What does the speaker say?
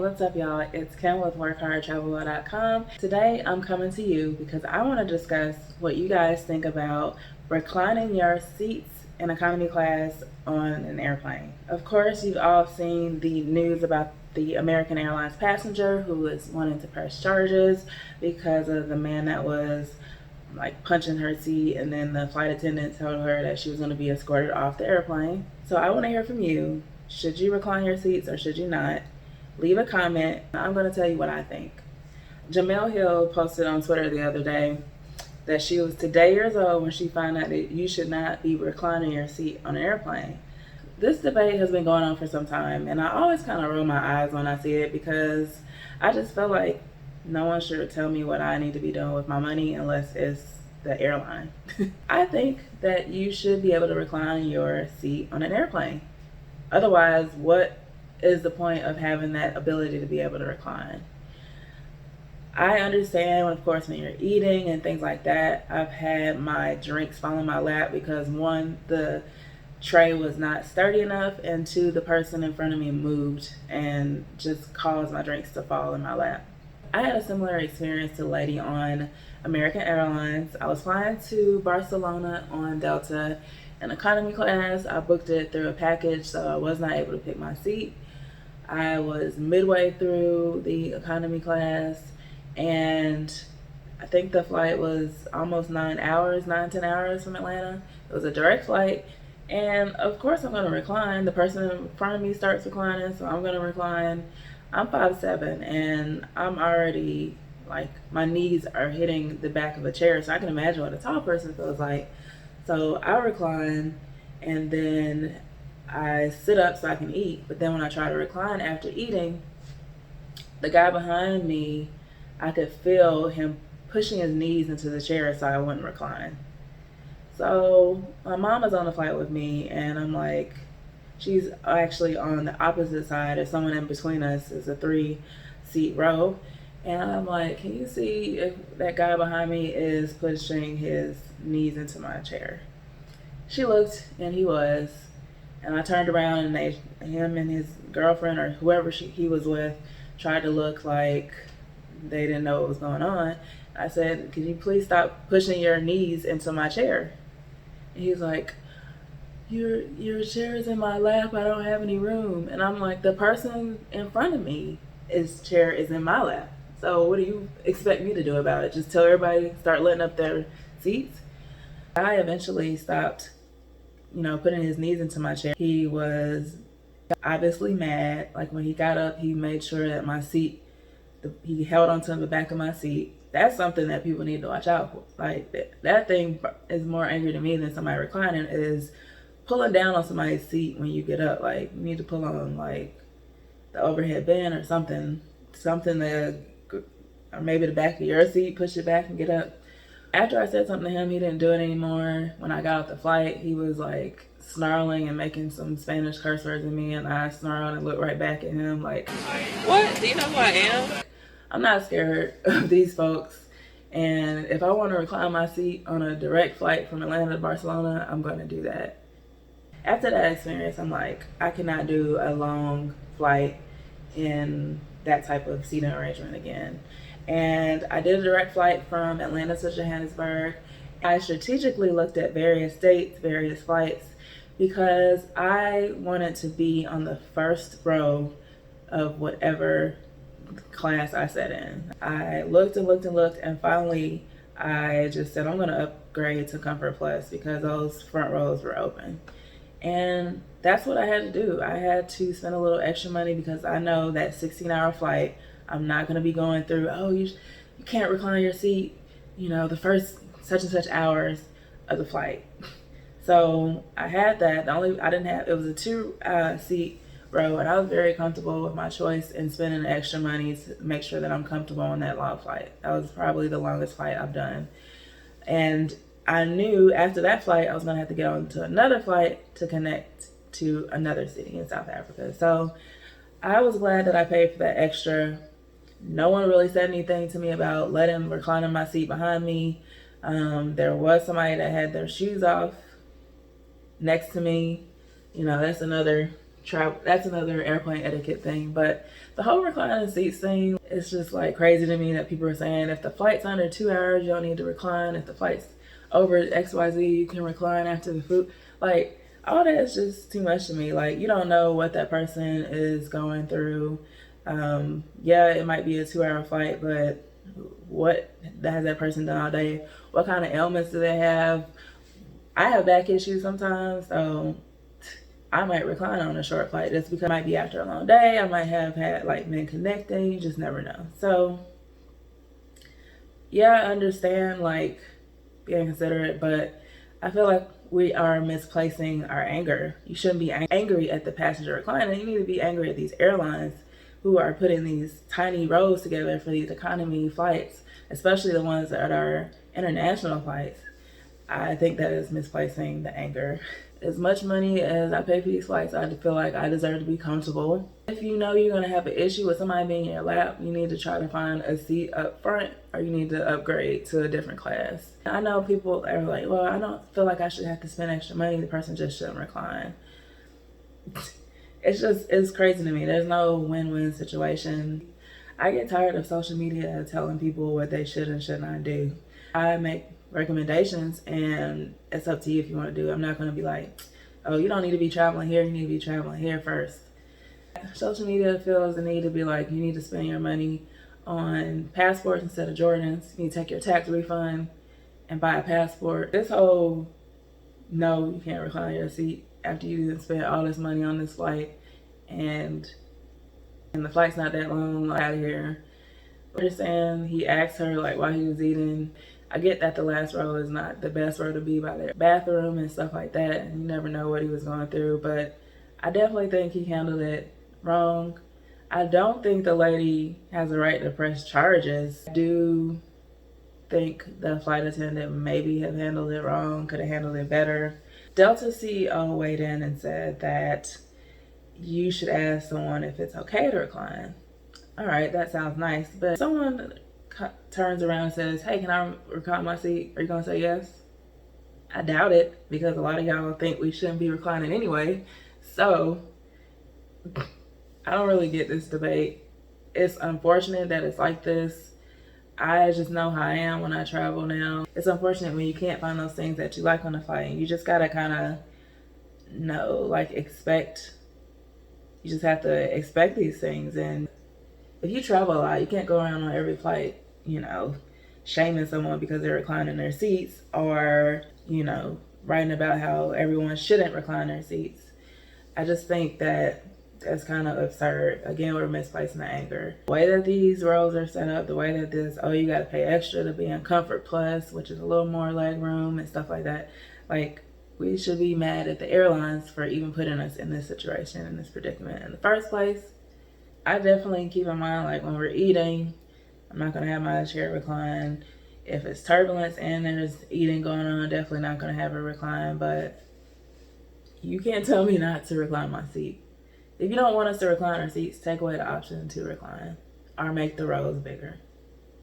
what's up y'all? It's Kim with WorkHardTravelWell.com. Today I'm coming to you because I want to discuss what you guys think about reclining your seats in economy class on an airplane. Of course, you've all seen the news about the American Airlines passenger who was wanting to press charges because of the man that was like punching her seat, and then the flight attendant told her that she was going to be escorted off the airplane. So I want to hear from you. Should you recline your seats or should you not? Leave a comment. I'm going to tell you what I think. Jamel Hill posted on Twitter the other day that she was today years old when she found out that you should not be reclining your seat on an airplane. This debate has been going on for some time, and I always kind of roll my eyes when I see it because I just feel like no one should tell me what I need to be doing with my money unless it's the airline. I think that you should be able to recline your seat on an airplane. Otherwise, what is the point of having that ability to be able to recline? I understand, of course, when you're eating and things like that. I've had my drinks fall in my lap because one, the tray was not sturdy enough, and two, the person in front of me moved and just caused my drinks to fall in my lap. I had a similar experience to the lady on American Airlines. I was flying to Barcelona on Delta in economy class. I booked it through a package, so I was not able to pick my seat. I was midway through the economy class, and I think the flight was almost 10 hours from Atlanta. It was a direct flight, and of course I'm going to recline. The person in front of me starts reclining, so I'm going to recline. I'm 5'7", and I'm already, like, my knees are hitting the back of a chair, so I can imagine what a tall person feels like. So I recline, and then I sit up so I can eat. But then when I try to recline after eating, the guy behind me, I could feel him pushing his knees into the chair so I wouldn't recline. So my mom is on the flight with me, and I'm like, she's actually on the opposite side. There's someone in between us. It's a 3-seat row. And I'm like, can you see if that guy behind me is pushing his knees into my chair? She looked, and he was. And I turned around, and him and his girlfriend or whoever he was with tried to look like they didn't know what was going on. I said, can you please stop pushing your knees into my chair? And he's like, your chair is in my lap. I don't have any room. And I'm like, the person in front of me, his chair is in my lap. So what do you expect me to do about it? Just tell everybody, start letting up their seats? I eventually stopped, putting his knees into my chair. He was obviously mad. Like, when he got up, he made sure that my seat, he held onto the back of my seat. That's something that people need to watch out for. Like, that thing is more angry to me than somebody reclining, is pulling down on somebody's seat when you get up. Like, you need to pull on, like, the overhead bin or something that, or maybe the back of your seat, push it back and get up. After I said something to him, he didn't do it anymore. When I got off the flight, he was like snarling and making some Spanish curse words at me, and I snarled and looked right back at him like, what? Do you know who I am? I'm not scared of these folks, and if I want to recline my seat on a direct flight from Atlanta to Barcelona, I'm going to do that. After that experience, I'm like, I cannot do a long flight in that type of seating arrangement again. And I did a direct flight from Atlanta to Johannesburg. I strategically looked at various dates, various flights, because I wanted to be on the first row of whatever class I sat in. I looked and looked and looked, and finally I just said, I'm going to upgrade to Comfort Plus because those front rows were open. And that's what I had to do. I had to spend a little extra money because I know that 16-hour flight, I'm not going to be going through, you can't recline your seat, the first such and such hours of the flight. So I had that. It was a 2-seat row, and I was very comfortable with my choice in spending the extra money to make sure that I'm comfortable on that long flight. That was probably the longest flight I've done. And I knew after that flight, I was going to have to get on to another flight to connect to another city in South Africa. So I was glad that I paid for that extra. No one really said anything to me about letting recline in my seat behind me. There was somebody that had their shoes off next to me. That's another travel. That's another airplane etiquette thing. But the whole reclining seats thing is just like crazy to me that people are saying if the flight's under 2 hours, you don't need to recline. If the flight's over XYZ, you can recline after the food. Like, all that is just too much to me. Like, you don't know what that person is going through. Yeah, it might be a 2-hour flight, but what has that person done all day? What kind of ailments do they have? I have back issues sometimes, so I might recline on a short flight just because it might be after a long day. I might have had like been connecting. You just never know. So yeah, I understand like being considerate, but I feel like we are misplacing our anger. You shouldn't be angry at the passenger reclining. You need to be angry at these airlines who are putting these tiny rows together for these economy flights, especially the ones that are international flights. I think that is misplacing the anger. As much money as I pay for these flights, I feel like I deserve to be comfortable. If you know you're gonna have an issue with somebody being in your lap, you need to try to find a seat up front, or you need to upgrade to a different class. I know people are like, well, I don't feel like I should have to spend extra money. The person just shouldn't recline. It's crazy to me. There's no win-win situation. I get tired of social media telling people what they should and should not do. I make recommendations and it's up to you if you want to do it. I'm not going to be like, oh, you don't need to be traveling here, you need to be traveling here first. Social media feels the need to be like, you need to spend your money on passports instead of Jordans. You need to take your tax refund and buy a passport. This whole no, you can't recline your seat after you spent all this money on this flight and the flight's not that long, out of here. We're just saying he asked her like while he was eating. I get that the last row is not the best row to be by the bathroom and stuff like that, and you never know what he was going through, but I definitely think he handled it wrong. I don't think the lady has a right to press charges. I do think the flight attendant maybe have handled it wrong, could have handled it better. Delta CEO weighed in and said that you should ask someone if it's okay to recline. All right, that sounds nice, but someone turns around and says, hey, can I recline my seat? Are you gonna say yes? I doubt it, because a lot of y'all think we shouldn't be reclining anyway. So I don't really get this debate. It's unfortunate that it's like this. I just know how I am when I travel now. It's unfortunate when you can't find those things that you like on the flight. You just gotta kind of know, like, expect. You just have to expect these things. And if you travel a lot, you can't go around on every flight, you know, shaming someone because they're reclining their seats, or, you know, writing about how everyone shouldn't recline their seats. I just think that that's kind of absurd. Again, we're misplacing the anger. The way that these rows are set up, the way that this, oh, you got to pay extra to be in Comfort Plus, which is a little more leg room and stuff like that. Like, we should be mad at the airlines for even putting us in this situation, in this predicament in the first place. I definitely keep in mind, like, when we're eating, I'm not going to have my chair recline. If it's turbulence and there's eating going on, definitely not going to have a recline. But you can't tell me not to recline my seat. If you don't want us to recline our seats, take away the option to recline or make the rows bigger.